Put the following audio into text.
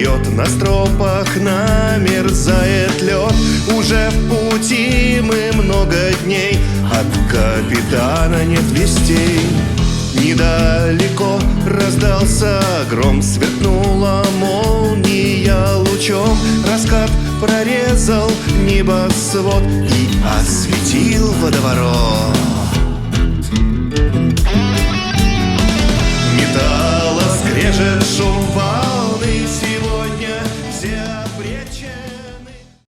бьет на стропах, намерзает лед. Уже в пути мы много дней, от капитана нет вестей. Недалеко раздался гром, сверкнула молния лучом. Раскат прорезал небосвод и осветил водоворот. Металла скрежет, шум волны. Сегодня все обречены.